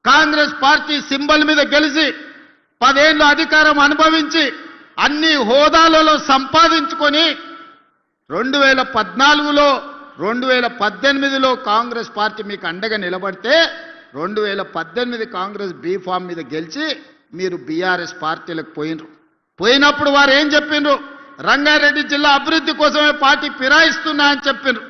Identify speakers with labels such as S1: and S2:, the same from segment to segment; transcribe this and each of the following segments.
S1: Congress party symbol మీద గెలిచి 10 ఏళ్ళు అధికారం అనుభవించి అన్ని హోదాలలో సంపాదించుకొని 2014లో 2018లో కాంగ్రెస్ పార్టీ మీకు అండగా నిలబడితే 2018 కాంగ్రెస్ బీఫామ్ మీద గెలిచి మీరు బీఆర్ఎస్ పార్టీలకు పోయినప్పుడు వారు ఏం చెప్పిండ్రు? రంగారెడ్డి జిల్లా అభివృద్ధి కోసమే పార్టీ ఫిరాయిస్తున్నా అని చెప్పిండ్రు.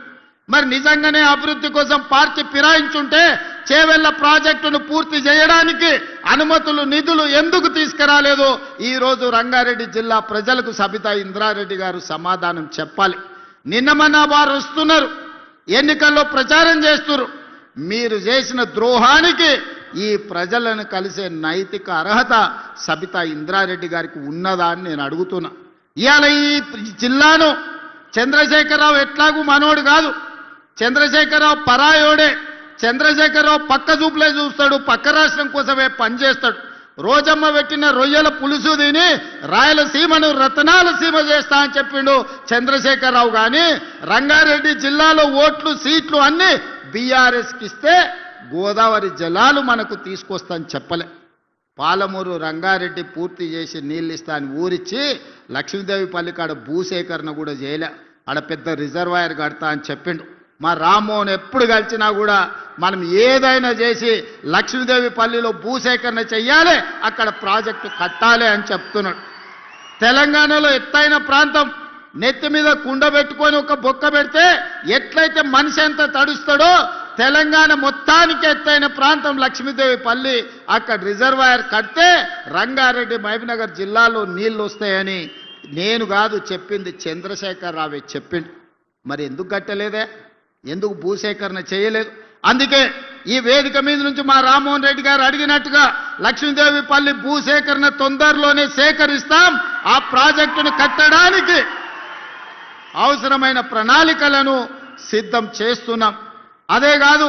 S1: మరి నిజంగానే అభివృద్ధి కోసం పార్టీ ఫిరాయించుంటే చేవెళ్ల ప్రాజెక్టును పూర్తి చేయడానికి అనుమతులు నిధులు ఎందుకు తీసుకురాలేదో ఈ రోజు రంగారెడ్డి జిల్లా ప్రజలకు సబితా ఇంద్రారెడ్డి గారు సమాధానం చెప్పాలి. నిన్నమన్న వారు వస్తున్నారు, ఎన్నికల్లో ప్రచారం చేస్తున్నారు. మీరు చేసిన ద్రోహానికి ఈ ప్రజలను కలిసే నైతిక అర్హత సబితా ఇంద్రారెడ్డి గారికి ఉన్నదా అని నేను అడుగుతున్నా. ఇవాళ ఈ జిల్లాను చంద్రశేఖరరావు ఎట్లాగూ మనోడు కాదు, చంద్రశేఖరరావు పరాయోడే. చంద్రశేఖరరావు పక్క చూపులే చూస్తాడు, పక్క రాష్ట్రం కోసమే పనిచేస్తాడు. రోజమ్మ పెట్టిన రొయ్యల పులుసు తిని రాయలసీమను రతనాల సీమ చేస్తా అని చెప్పిండు చంద్రశేఖరరావు. కానీ రంగారెడ్డి జిల్లాలో ఓట్లు సీట్లు అన్ని బీఆర్ఎస్కి ఇస్తే గోదావరి జలాలు మనకు తీసుకొస్తాని చెప్పలే. పాలమూరు రంగారెడ్డి పూర్తి చేసి నీళ్ళు ఇస్తా అని ఊరిచ్చి లక్ష్మీదేవి పల్లికాడ భూసేకరణ కూడా చేయలే. ఆడ పెద్ద రిజర్వాయర్ కడతా అని చెప్పిండు. మా రామ్మోహన్ ఎప్పుడు కలిసినా కూడా మనం ఏదైనా చేసి లక్ష్మీదేవి పల్లిలో భూసేకరణ చెయ్యాలి, అక్కడ ప్రాజెక్టు కట్టాలి అని చెప్తున్నాడు. తెలంగాణలో ఎత్తైన ప్రాంతం, నెత్తి మీద కుండ పెట్టుకొని ఒక బొక్క పెడితే ఎట్లయితే మనిషి ఎంత తడుస్తాడో తెలంగాణ మొత్తానికి ఎత్తైన ప్రాంతం లక్ష్మీదేవి పల్లి, అక్కడ రిజర్వాయర్ కడితే రంగారెడ్డి మహబూబ్నగర్ జిల్లాలో నీళ్లు వస్తాయని నేను కాదు చెప్పింది, చంద్రశేఖరరావే చెప్పిండు. మరి ఎందుకు కట్టలేదే? ఎందుకు భూసేకరణ చేయలేదు? అందుకే ఈ వేదిక మీద నుంచి మా రామ్మోహన్ రెడ్డి గారు అడిగినట్టుగా లక్ష్మీదేవి పల్లి భూసేకరణ తొందరలోనే సేకరిస్తాం. ఆ ప్రాజెక్టును కట్టడానికి అవసరమైన ప్రణాళికలను సిద్ధం చేస్తున్నాం. అదే కాదు,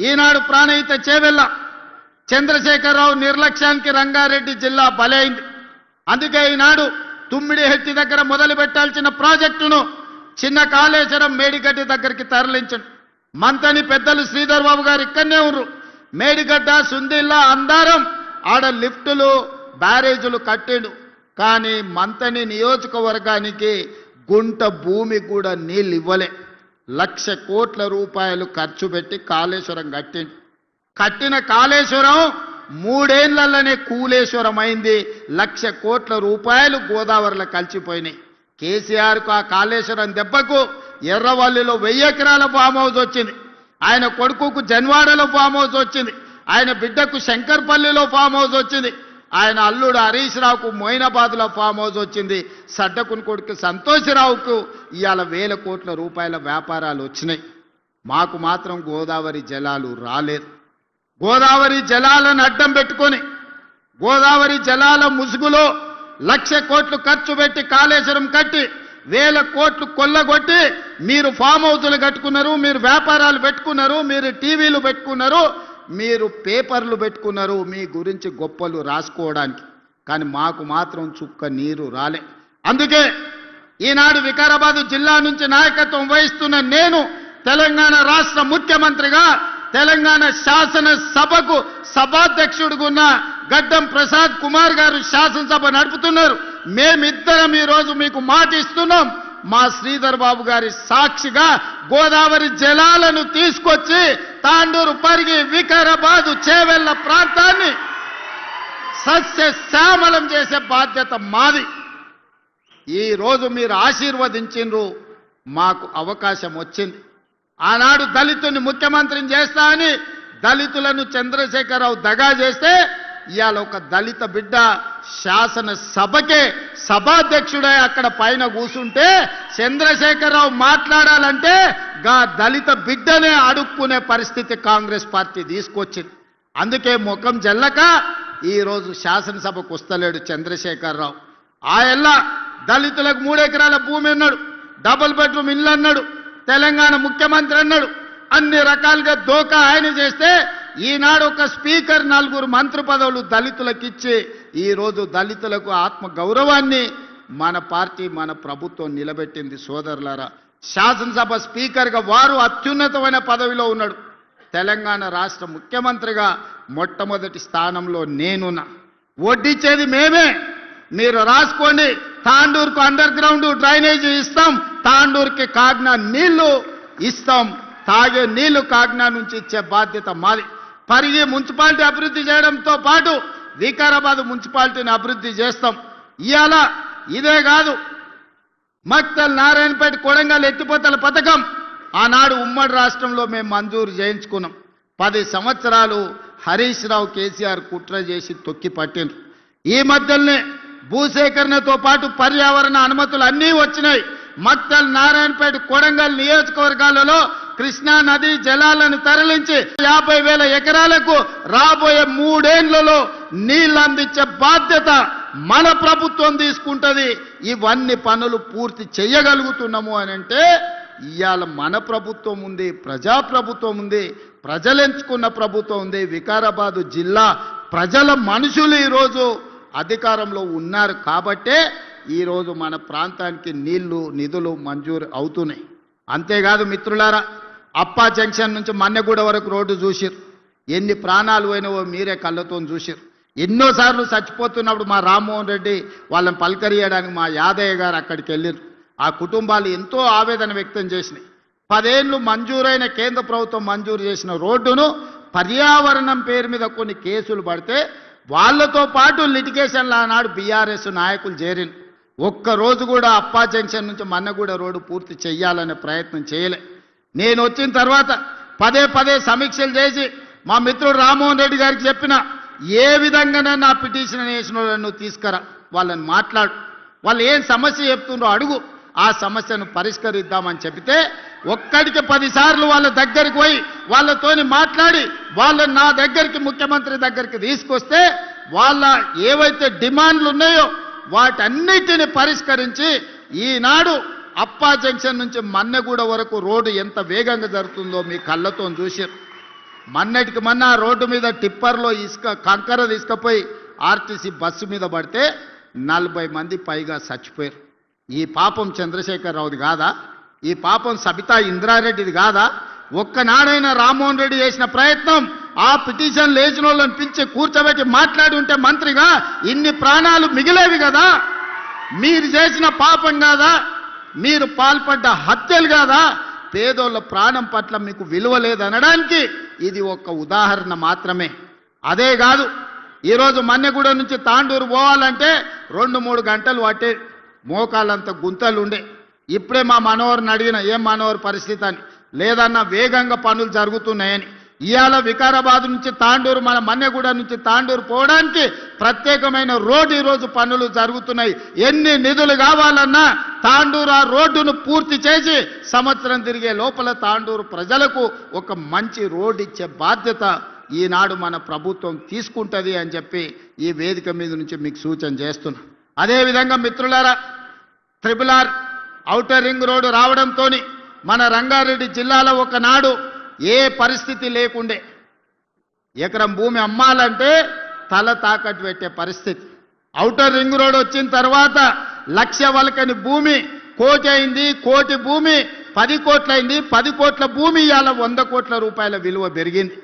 S1: ఈనాడు ప్రాణహిత చేవెళ్ళ చంద్రశేఖరరావు నిర్లక్ష్యానికి రంగారెడ్డి జిల్లా బలైంది. అందుకే ఈనాడు తుమ్మిడిహెట్టి దగ్గర మొదలు పెట్టాల్సిన ప్రాజెక్టును చిన్న కాళేశ్వరం మేడిగడ్డ దగ్గరికి తరలించండి. మంతని పెద్దలు శ్రీధర్ బాబు గారు ఇక్కడనే ఉన్నారు. మేడిగడ్డ సుందిల్లా అందారం ఆడ లిఫ్టులు బ్యారేజీలు కట్టిండు. కానీ మంతని నియోజకవర్గానికి గుంట భూమి కూడా నీళ్ళు ఇవ్వలే. 1,00,000 కోట్ల రూపాయలు ఖర్చు పెట్టి కాళేశ్వరం కట్టిండు. కట్టిన కాళేశ్వరం 3 ఏళ్లలోనే కూలేశ్వరం అయింది. 1,00,000 కోట్ల రూపాయలు గోదావరిలో కలిసిపోయినాయి. కేసీఆర్కు ఆ కాళేశ్వరం దెబ్బకు ఎర్రవల్లిలో 1000 ఎకరాల ఫామ్ హౌస్ వచ్చింది. ఆయన కొడుకుకు జన్వాడలో ఫామ్ హౌస్ వచ్చింది. ఆయన బిడ్డకు శంకర్పల్లిలో ఫామ్ హౌస్ వచ్చింది. ఆయన అల్లుడు హరీష్ రావుకు మొయినాబాద్లో ఫామ్ హౌస్ వచ్చింది. సడ్డకుని కొడుకు సంతోషరావుకు ఇవాళ 1,000 కోట్ల రూపాయల వ్యాపారాలు వచ్చినాయి. మాకు మాత్రం గోదావరి జలాలు రాలేదు. గోదావరి జలాలను అడ్డం పెట్టుకొని గోదావరి జలాల ముసుగులో 1,00,000 కోట్లు ఖర్చు పెట్టి కాళేశ్వరం కట్టి 1,000 కోట్లు కొల్లగొట్టి మీరు ఫామ్ హౌస్లు కట్టుకున్నారు, మీరు వ్యాపారాలు పెట్టుకున్నారు, మీరు టీవీలు పెట్టుకున్నారు, మీరు పేపర్లు పెట్టుకున్నారు మీ గురించి గొప్పలు రాసుకోవడానికి. కానీ మాకు మాత్రం చుక్క నీరు రాలే. అందుకే ఈనాడు వికారాబాద్ జిల్లా నుంచి నాయకత్వం వహిస్తున్న నేను తెలంగాణ రాష్ట్ర ముఖ్యమంత్రిగా తెలంగాణ శాసనసభకు సభాధ్యక్షుడిగా ఉన్న గడ్డం ప్రసాద్ కుమార్ గారు శాసనసభ నడుపుతున్నారు. మేమిద్దరం ఈరోజు మీకు మాట ఇస్తున్నాం. మా శ్రీధర్ బాబు గారి సాక్షిగా గోదావరి జలాలను తీసుకొచ్చి తాండూరు, పరిగి, వికారాబాద్, చేవెళ్ల ప్రాంతాన్ని సస్యశ్యామలం చేసే బాధ్యత మాది. ఈరోజు మీరు ఆశీర్వదించిండ్రు, మాకు అవకాశం వచ్చింది. ఆనాడు దళితుని ముఖ్యమంత్రిని చేస్తా అని దళితులను చంద్రశేఖరరావు దగా చేస్తే ఇవాళ ఒక దళిత బిడ్డ శాసనసభకే సభాధ్యక్షుడై అక్కడ పైన కూర్చుంటే చంద్రశేఖరరావు మాట్లాడాలంటే గా దళిత బిడ్డనే అడుక్కునే పరిస్థితి కాంగ్రెస్ పార్టీ తీసుకొచ్చింది. అందుకే ముఖం జల్లక ఈరోజు శాసనసభకు వస్తలేడు చంద్రశేఖరరావు. ఆయల్ల దళితులకు 3 ఎకరాల భూమి అన్నాడు, డబుల్ బెడ్రూమ్ ఇల్లు అన్నాడు, తెలంగాణ ముఖ్యమంత్రి అన్నాడు. అన్ని రకాలుగా దోకా ఆయన చేస్తే ఈనాడు ఒక స్పీకర్ 4 మంత్రి పదవులు దళితులకు ఇచ్చి ఈరోజు దళితులకు ఆత్మ గౌరవాన్ని మన పార్టీ మన ప్రభుత్వం నిలబెట్టింది. సోదరులారా, శాసనసభ స్పీకర్గా వారు అత్యున్నతమైన పదవిలో ఉన్నాడు. తెలంగాణ రాష్ట్ర ముఖ్యమంత్రిగా మొట్టమొదటి స్థానంలో నేనున్నా. వడ్డిచ్చేది మేమే, మీరు రాసుకోండి. తాండూరుకు అండర్ గ్రౌండ్ డ్రైనేజీ ఇస్తాం, తాండూరుకి కాగ్నా నీళ్లు ఇస్తాం, తాగే నీళ్లు కాగ్నా నుంచి ఇచ్చే బాధ్యత మాది. పరిగి మున్సిపాలిటీ అభివృద్ధి చేయడంతో పాటు వికారాబాద్ మున్సిపాలిటీని అభివృద్ధి చేస్తాం. ఇవాళ ఇదే కాదు, మక్తల్, నారాయణపేట, కొడంగల్ ఎత్తిపోతల పథకం ఆనాడు ఉమ్మడి రాష్ట్రంలో మేము మంజూరు చేయించుకున్నాం. 10 సంవత్సరాలు హరీష్ రావు, కేసీఆర్ కుట్ర చేసి తొక్కి పట్టిండ్రు. ఈ మధ్యలోనే భూసేకరణతో పాటు పర్యావరణ అనుమతులు అన్నీ వచ్చినాయి. మక్తల్, నారాయణపేట, కొడంగల్ నియోజకవర్గాలలో కృష్ణా నది జలాలను తరలించి 50,000 ఎకరాలకు రాబోయే 3 ఏళ్లలో నీళ్లు అందించే బాధ్యత మన ప్రభుత్వం తీసుకుంటది. ఇవన్నీ పనులు పూర్తి చేయగలుగుతున్నాము అని అంటే ఇవాళ మన ప్రభుత్వం ఉంది, ప్రజాప్రభుత్వం ఉంది, ప్రజలు ఎంచుకున్న ప్రభుత్వం ఉంది. వికారాబాదు జిల్లా ప్రజల మనుషులు ఈరోజు అధికారంలో ఉన్నారు కాబట్టే ఈరోజు మన ప్రాంతానికి నీళ్లు, నిధులు మంజూరు అవుతున్నాయి. అంతేకాదు మిత్రులారా, అప్పా జంక్షన్ నుంచి మన్నెగూడ వరకు రోడ్డు చూసిరు. ఎన్ని ప్రాణాలు పోయినావో మీరే కళ్ళతో చూసిరు. ఎన్నోసార్లు చచ్చిపోతున్నప్పుడు మా రామ్మోహన్ రెడ్డి వాళ్ళని పలకరియడానికి మా యాదయ్య గారు అక్కడికి వెళ్ళారు. ఆ కుటుంబాలు ఎంతో ఆవేదన వ్యక్తం చేసినాయి. 10 ఏళ్ళు మంజూరైన, కేంద్ర ప్రభుత్వం మంజూరు చేసిన రోడ్డును పర్యావరణం పేరు మీద కొన్ని కేసులు పడితే వాళ్ళతో పాటు లిటిగేషన్లు ఆనాడు బీఆర్ఎస్ నాయకులు చేరిన. ఒక్కరోజు కూడా అప్పా జంక్షన్ నుంచి మన్నగూడ రోడ్డు పూర్తి చేయాలనే ప్రయత్నం చేయలే. నేను వచ్చిన తర్వాత పదే సమీక్షలు చేసి మా మిత్రుడు రామ్మోహన్ రెడ్డి గారికి చెప్పిన, ఏ విధంగానే నా పిటిషన్ వేసిన వాళ్ళను తీసుకురా, వాళ్ళని మాట్లాడు, వాళ్ళు ఏం సమస్య చెప్తుండ్రో అడుగు, ఆ సమస్యను పరిష్కరిద్దామని చెబితే ఒక్కడికి 10 సార్లు వాళ్ళ దగ్గరికి పోయి వాళ్ళతోని మాట్లాడి వాళ్ళని నా దగ్గరికి, ముఖ్యమంత్రి దగ్గరికి తీసుకొస్తే వాళ్ళ ఏవైతే డిమాండ్లు ఉన్నాయో వాటన్నిటిని పరిష్కరించి ఈనాడు అప్పా జంక్షన్ నుంచి మన్నెగూడ వరకు రోడ్డు ఎంత వేగంగా జరుగుతుందో మీ కళ్ళతో చూశారు. మొన్నటికి మొన్న రోడ్డు మీద టిప్పర్లో కంకర తీసుకుపోయి ఆర్టీసీ బస్సు మీద పడితే 40 మంది పైగా చచ్చిపోయారు. ఈ పాపం చంద్రశేఖరరావుది కాదా? ఈ పాపం సబితా ఇంద్రారెడ్డిది కాదా? ఒక్కనాడైనా రామ్మోహన్ రెడ్డి చేసిన ప్రయత్నం ఆ పిటిషన్ లేచిన వాళ్ళని పిలిచి కూర్చోబెట్టి మాట్లాడి ఉంటే మంత్రిగా ఇన్ని ప్రాణాలు మిగిలేవి కదా? మీరు చేసిన పాపం కాదా? మీరు పాల్పడ్డ హత్యలు కాదా? పేదోళ్ళ ప్రాణం పట్ల మీకు విలువ లేదనడానికి ఇది ఒక ఉదాహరణ మాత్రమే. అదే కాదు, ఈరోజు మన్నెగూడ నుంచి తాండూరు పోవాలంటే 2-3 గంటలు పట్టే, మోకాళ్ళంత గుంతలు ఉండే. ఇప్పుడే మా మనోహర్ని అడిగిన, ఏం మనోహర్ పరిస్థితి అని. లేదన్నా వేగంగా పనులు జరుగుతున్నాయని. ఇవాళ వికారాబాద్ నుంచి తాండూరు, మన మన్నెగూడ నుంచి తాండూరు పోవడానికి ప్రత్యేకమైన రోడ్డు ఈరోజు పనులు జరుగుతున్నాయి. ఎన్ని నిధులు కావాలన్నా తాండూరు ఆ రోడ్డును పూర్తి చేసి సంవత్సరం తిరిగే లోపల తాండూరు ప్రజలకు ఒక మంచి రోడ్డు ఇచ్చే బాధ్యత ఈనాడు మన ప్రభుత్వం తీసుకుంటుంది అని చెప్పి ఈ వేదిక మీద నుంచి మీకు సూచన చేస్తున్నా. అదేవిధంగా మిత్రులారా, RRR ఔటర్ రింగ్ రోడ్డు రావడంతో మన రంగారెడ్డి జిల్లాలో ఒకనాడు ఏ పరిస్థితి లేకుండే. ఎకరం భూమి అమ్మాలంటే తల తాకట్టు పెట్టే పరిస్థితి. ఔటర్ రింగ్ రోడ్ వచ్చిన తర్వాత 1,00,000 వలకని భూమి 1 కోటి అయింది, 1 కోటి భూమి 10 కోట్లు అయింది, 10 కోట్ల భూమి ఇవాళ 100 కోట్ల రూపాయల విలువ పెరిగింది.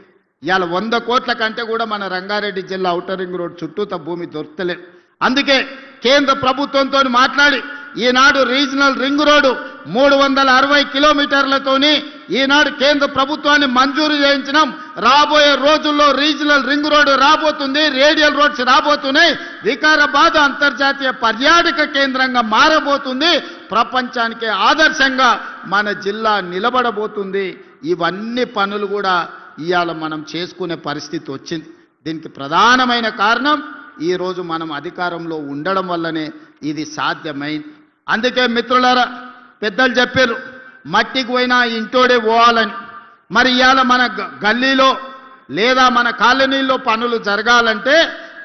S1: ఇవాళ 100 కోట్ల కంటే కూడా మన రంగారెడ్డి జిల్లా ఔటర్ రింగ్ రోడ్ చుట్టూత భూమి దొరకలేదు. అందుకే కేంద్ర ప్రభుత్వంతో మాట్లాడి ఈనాడు రీజనల్ రింగ్ రోడ్డు 360 కిలోమీటర్లతోని ఈనాడు కేంద్ర ప్రభుత్వాన్ని మంజూరు చేయించినాం. రాబోయే రోజుల్లో రీజనల్ రింగ్ రోడ్డు రాబోతుంది, రేడియల్ రోడ్స్ రాబోతున్నాయి. వికారాబాద్ అంతర్జాతీయ పర్యాటక కేంద్రంగా మారబోతుంది. ప్రపంచానికి ఆదర్శంగా మన జిల్లా నిలబడబోతుంది. ఇవన్నీ పనులు కూడా ఇవాళ మనం చేసుకునే పరిస్థితి వచ్చింది. దీనికి ప్రధానమైన కారణం ఈరోజు మనం అధికారంలో ఉండడం వల్లనే ఇది సాధ్యమైంది. అందుకే మిత్రులారా, పెద్దలు చెప్పారు మట్టికి పోయినా ఇంటోడే పోవాలని. మరి ఇవాళ మన గల్లీలో లేదా మన కాలనీలో పనులు జరగాలంటే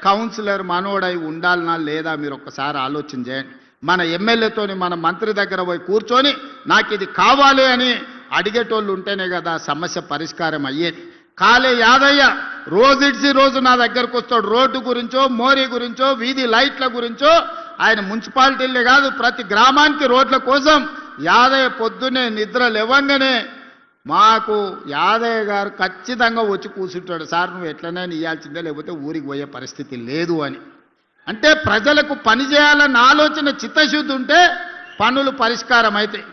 S1: కౌన్సిలర్ మనోడై ఉండాలనా లేదా మీరు ఒక్కసారి ఆలోచన చేయండి. మన ఎమ్మెల్యేతోని మన మంత్రి దగ్గర పోయి కూర్చొని నాకు ఇది కావాలి అని అడిగేటోళ్ళు ఉంటేనే కదా సమస్య పరిష్కారం అయ్యేది. కాలే యాదయ్య రోజుడిసి రోజు నా దగ్గరకు వస్తాడు. రోడ్డు గురించో, మోరీ గురించో, వీధి లైట్ల గురించో. ఆయన మున్సిపాలిటీలే కాదు ప్రతి గ్రామానికి రోడ్ల కోసం యాదయ్య పొద్దునే నిద్ర లేవంగానే మాకు యాదయ్య గారు ఖచ్చితంగా వచ్చి కూర్చుంటాడు, సార్ నువ్వు ఎట్లనైనా ఇవ్వాల్సిందే లేకపోతే ఊరికి పోయే పరిస్థితి లేదు అని. అంటే ప్రజలకు పని చేయాలన్న ఆలోచన చిత్తశుద్ధి ఉంటే పనులు పరిష్కారం అవుతాయి.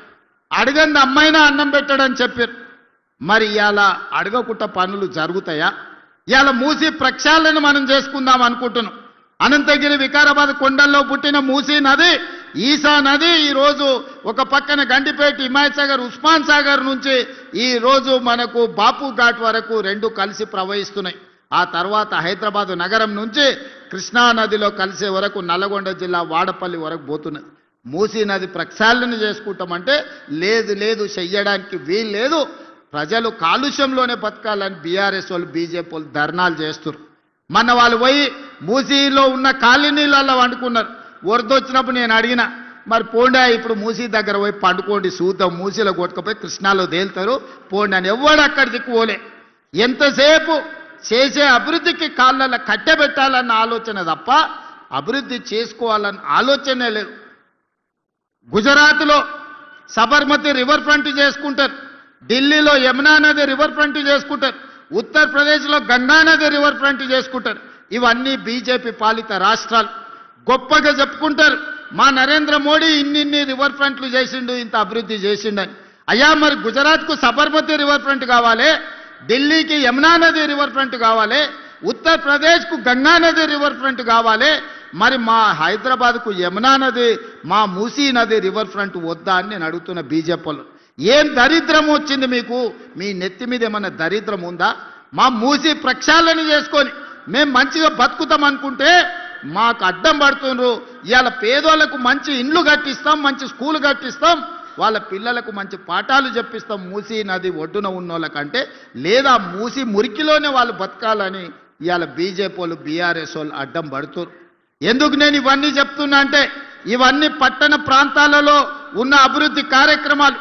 S1: అడగంది అమ్మైనా అన్నం పెట్టడని చెప్పారు. మరి ఇవాళ అడగకుండా పనులు జరుగుతాయా? ఇవాళ మూసీ ప్రక్షాళన మనం చేసుకుందాం అనుకుంటున్నాం. అనంతగిరి వికారాబాద్ కొండల్లో పుట్టిన మూసీ నది, ఈసా నది ఈరోజు ఒక పక్కన గండిపేట, హిమాయత్ సాగర్, ఉస్మాన్ సాగర్ నుంచి ఈరోజు మనకు బాపు ఘాట్ వరకు రెండు కలిసి ప్రవహిస్తున్నాయి. ఆ తర్వాత హైదరాబాద్ నగరం నుంచి కృష్ణా నదిలో కలిసే వరకు నల్లగొండ జిల్లా వాడపల్లి వరకు పోతున్నది. మూసీ నది ప్రక్షాళన చేసుకుంటామంటే లేదు లేదు, చెయ్యడానికి వీలు లేదు, ప్రజలు కాలుష్యంలోనే బతకాలని బీఆర్ఎస్ వాళ్ళు, బీజేపీ వాళ్ళు ధర్నాలు చేస్తున్నారు. మన వాళ్ళు పోయి మూసీలో ఉన్న కాలనీలలో వండుకున్నారు. వరదొచ్చినప్పుడు నేను అడిగిన, మరి పోండా ఇప్పుడు మూసీ దగ్గర పోయి పండుకోండి, చూద్దాం, మూసీలో కొట్టుకుపోయి కృష్ణాలో తేలుతారు పోండి అని. ఎవడు అక్కడి దిక్కుపోలే. ఎంతసేపు చేసే అభివృద్ధికి కాళ్ళల్లో కట్టెబెట్టాలన్న ఆలోచన తప్ప అభివృద్ధి చేసుకోవాలన్న ఆలోచనే లేదు. గుజరాత్లో సబర్మతి రివర్ ఫ్రంట్ చేసుకుంటారు, ఢిల్లీలో యమునా నది రివర్ ఫ్రంట్ చేసుకుంటారు, ఉత్తరప్రదేశ్లో గంగా నది రివర్ ఫ్రంట్ చేసుకుంటారు. ఇవన్నీ బీజేపీ పాలిత రాష్ట్రాలు. గొప్పగా చెప్పుకుంటారు మా నరేంద్ర మోడీ ఇన్ని రివర్ ఫ్రంట్లు చేసిండు, ఇంత అభివృద్ధి చేసిండని. అయ్యా మరి గుజరాత్కు సబర్మతి రివర్ ఫ్రంట్ కావాలి, ఢిల్లీకి యమునా నది రివర్ ఫ్రంట్ కావాలి, ఉత్తరప్రదేశ్కు గంగా నది రివర్ ఫ్రంట్ కావాలి, మరి మా హైదరాబాద్కు యమునా నది, మా మూసీ నది రివర్ ఫ్రంట్ వద్దా అని నేను అడుగుతున్న బీజేపీలో. ఏం దరిద్రం వచ్చింది మీకు? మీ నెత్తి మీద ఏమన్నా దరిద్రం ఉందా? మా మూసీ ప్రక్షాళన చేసుకొని మేము మంచిగా బతుకుతాం అనుకుంటే మాకు అడ్డం పడుతున్నారు. ఇవాళ పేదోళ్లకు మంచి ఇండ్లు కట్టిస్తాం, మంచి స్కూల్ కట్టిస్తాం, వాళ్ళ పిల్లలకు మంచి పాఠాలు చెప్పిస్తాం మూసీ నది ఒడ్డున ఉన్నోళ్ళకంటే, లేదా మూసీ మురికిలోనే వాళ్ళు బతకాలని ఇవాళ బీజేపీ వాళ్ళు, బీఆర్ఎస్ వాళ్ళు అడ్డం పడుతున్నారు. ఎందుకు నేను ఇవన్నీ చెప్తున్నా అంటే, ఇవన్నీ పట్టణ ప్రాంతాలలో ఉన్న అభివృద్ధి కార్యక్రమాలు.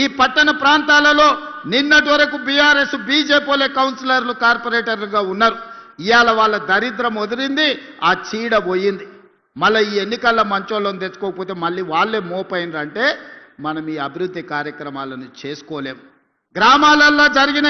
S1: ఈ పట్టణ ప్రాంతాలలో నిన్నటి వరకు బీఆర్ఎస్, బీజేపీ వాళ్ళే కౌన్సిలర్లు, కార్పొరేటర్లుగా ఉన్నారు. ఇవాళ వాళ్ళ దరిద్రం వదిలింది, ఆ చీడ పోయింది. మళ్ళీ ఈ ఎన్నికల్లో మంచోళ్ళని తెచ్చుకోకపోతే మళ్ళీ వాళ్ళే మోపైనరు అంటే మనం ఈ అభివృద్ధి కార్యక్రమాలను చేసుకోలేం. గ్రామాలలో జరిగిన